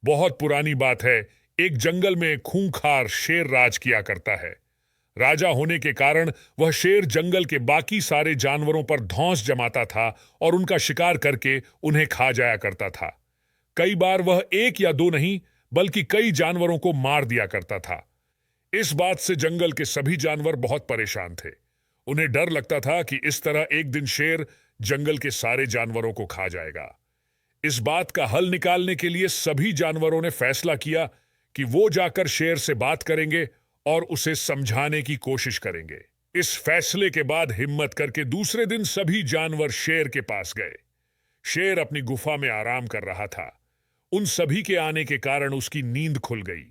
बहुत पुरानी बात है। एक जंगल में खूंखार शेर राज किया करता है। राजा होने के कारण वह शेर जंगल के बाकी सारे जानवरों पर धौंस जमाता था और उनका शिकार करके उन्हें खा जाया करता था। कई बार वह एक या दो नहीं, बल्कि कई जानवरों को मार दिया करता था। इस बात से जंगल के सभी जानवर बहुत परेशान थे। उन्हें डर लगता था कि इस तरह एक दिन शेर जंगल के सारे जानवरों को खा जाएगा। इस बात का हल निकालने के लिए सभी जानवरों ने फैसला किया कि वो जाकर शेर से बात करेंगे और उसे समझाने की कोशिश करेंगे। इस फैसले के बाद हिम्मत करके दूसरे दिन सभी जानवर शेर के पास गए। शेर अपनी गुफा में आराम कर रहा था। उन सभी के आने के कारण उसकी नींद खुल गई।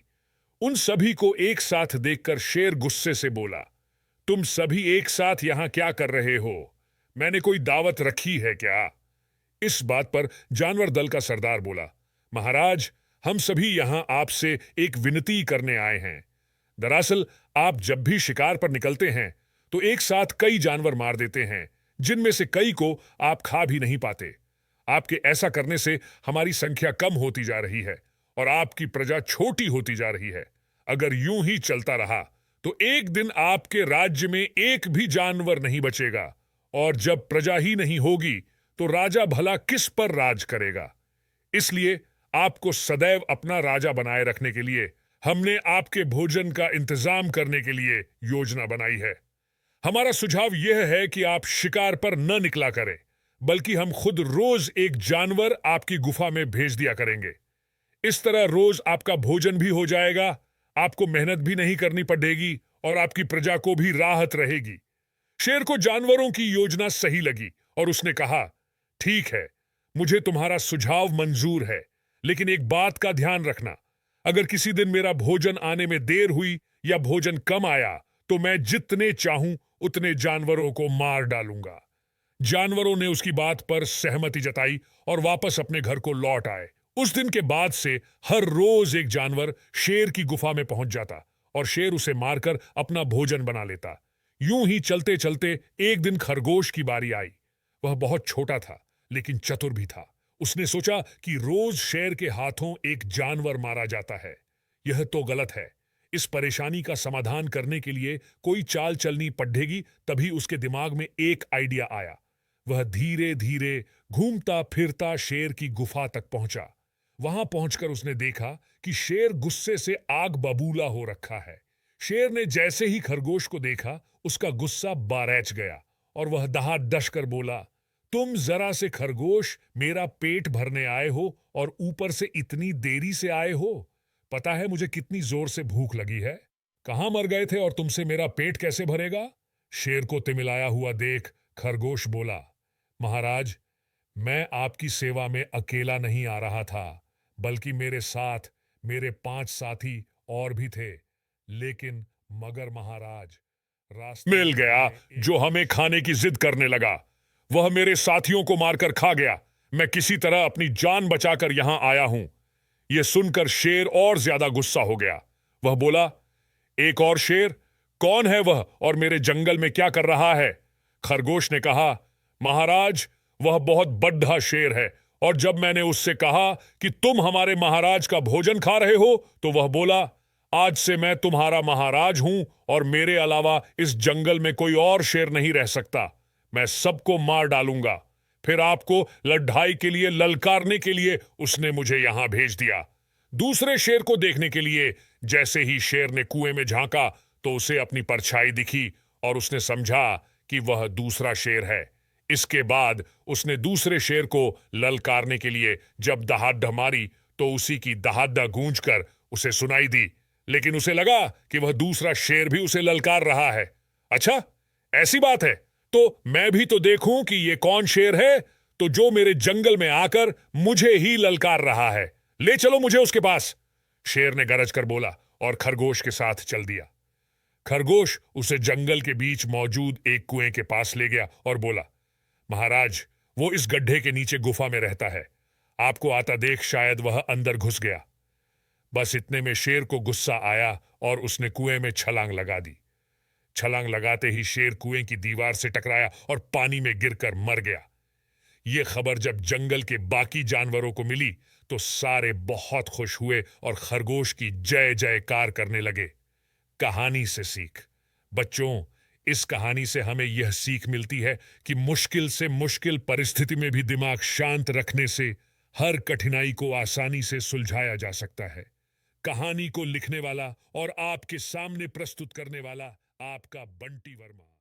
उन सभी को एक साथ देखकर शेर गुस्से से बोला, तुम सभी एक साथ यहां क्या कर रहे हो? मैंने कोई दावत रखी है क्या? इस बात पर जानवर दल का सरदार बोला, महाराज, हम सभी यहां आपसे एक विनती करने आए हैं। दरअसल आप जब भी शिकार पर निकलते हैं तो एक साथ कई जानवर मार देते हैं, जिनमें से कई को आप खा भी नहीं पाते। आपके ऐसा करने से हमारी संख्या कम होती जा रही है और आपकी प्रजा छोटी होती जा रही है। अगर यूं ही चलता रहा तो एक दिन आपके राज्य में एक भी जानवर नहीं बचेगा, और जब प्रजा ही नहीं होगी तो राजा भला किस पर राज करेगा? इसलिए आपको सदैव अपना राजा बनाए रखने के लिए हमने आपके भोजन का इंतजाम करने के लिए योजना बनाई है। हमारा सुझाव यह है कि आप शिकार पर न निकला करें, बल्कि हम खुद रोज एक जानवर आपकी गुफा में भेज दिया करेंगे। इस तरह रोज आपका भोजन भी हो जाएगा, आपको मेहनत भी नहीं करनी पड़ेगी और आपकी प्रजा को भी राहत रहेगी। शेर को जानवरों की योजना सही लगी और उसने कहा, ठीक है, मुझे तुम्हारा सुझाव मंजूर है, लेकिन एक बात का ध्यान रखना। अगर किसी दिन मेरा भोजन आने में देर हुई या भोजन कम आया तो मैं जितने चाहूं उतने जानवरों को मार डालूंगा। जानवरों ने उसकी बात पर सहमति जताई और वापस अपने घर को लौट आए। उस दिन के बाद से हर रोज एक जानवर शेर की गुफा में पहुंच जाता और शेर उसे मारकर अपना भोजन बना लेता। यूं ही चलते चलते एक दिन खरगोश की बारी आई। वह बहुत छोटा था, लेकिन चतुर भी था। उसने सोचा कि रोज शेर के हाथों एक जानवर मारा जाता है। यह तो गलत है। इस परेशानी का समाधान करने के लिए कोई चाल चलनी पड़ेगी। तभी उसके दिमाग में एक आइडिया आया। वह धीरे धीरे घूमता फिरता शेर की गुफा तक पहुंचा। वहां पहुंचकर उसने देखा कि शेर गुस्से से आग बबूला हो रखा है। शेर ने जैसे ही खरगोश को देखा, उसका गुस्सा बारैच गया और वह दहाड़ कर बोला, तुम जरा से खरगोश मेरा पेट भरने आए हो और ऊपर से इतनी देरी से आए हो। पता है मुझे कितनी जोर से भूख लगी है? कहां मर गए थे और तुमसे मेरा पेट कैसे भरेगा? शेर को तिमिलाया हुआ देख खरगोश बोला, महाराज, मैं आपकी सेवा में अकेला नहीं आ रहा था, बल्कि मेरे साथ मेरे 5 साथी और भी थे। लेकिन मगर महाराज, रास्ते मिल गया जो हमें खाने की जिद करने लगा। वह मेरे साथियों को मारकर खा गया। मैं किसी तरह अपनी जान बचाकर यहां आया हूं। यह सुनकर शेर और ज्यादा गुस्सा हो गया। वह बोला, एक और शेर? कौन है वह और मेरे जंगल में क्या कर रहा है? खरगोश ने कहा, महाराज, वह बहुत बड्ढा शेर है, और जब मैंने उससे कहा कि तुम हमारे महाराज का भोजन खा रहे हो तो वह बोला, आज से मैं तुम्हारा महाराज हूं और मेरे अलावा इस जंगल में कोई और शेर नहीं रह सकता। मैं सबको मार डालूंगा। फिर आपको लड़ाई के लिए ललकारने के लिए उसने मुझे यहां भेज दिया। दूसरे शेर को देखने के लिए जैसे ही शेर ने कुएं में झांका तो उसे अपनी परछाई दिखी और उसने समझा कि वह दूसरा शेर है। इसके बाद उसने दूसरे शेर को ललकारने के लिए जब दहाड़ मारी तो उसी की दहाड़ गूंजकर उसे सुनाई दी, लेकिन उसे लगा कि वह दूसरा शेर भी उसे ललकार रहा है। अच्छा, ऐसी बात है तो मैं भी तो देखूं कि ये कौन शेर है तो जो मेरे जंगल में आकर मुझे ही ललकार रहा है। ले चलो मुझे उसके पास। शेर ने गरज कर बोला और खरगोश के साथ चल दिया। खरगोश उसे जंगल के बीच मौजूद एक कुएं के पास ले गया और बोला, महाराज, वो इस गड्ढे के नीचे गुफा में रहता है। आपको आता देख शायद वह अंदर घुस गया। बस इतने में शेर को गुस्सा आया और उसने कुएं में छलांग लगा दी। छलांग लगाते ही शेर कुएं की दीवार से टकराया और पानी में गिरकर मर गया। ये खबर जब जंगल के बाकी जानवरों को मिली तो सारे बहुत खुश हुए और खरगोश की जय जयकार करने लगे। कहानी से सीख। बच्चों, इस कहानी से हमें यह सीख मिलती है कि मुश्किल से मुश्किल परिस्थिति में भी दिमाग शांत रखने से हर कठिनाई को आसानी से सुलझाया जा सकता है। कहानी को लिखने वाला और आपके सामने प्रस्तुत करने वाला आपका बंटी वर्मा।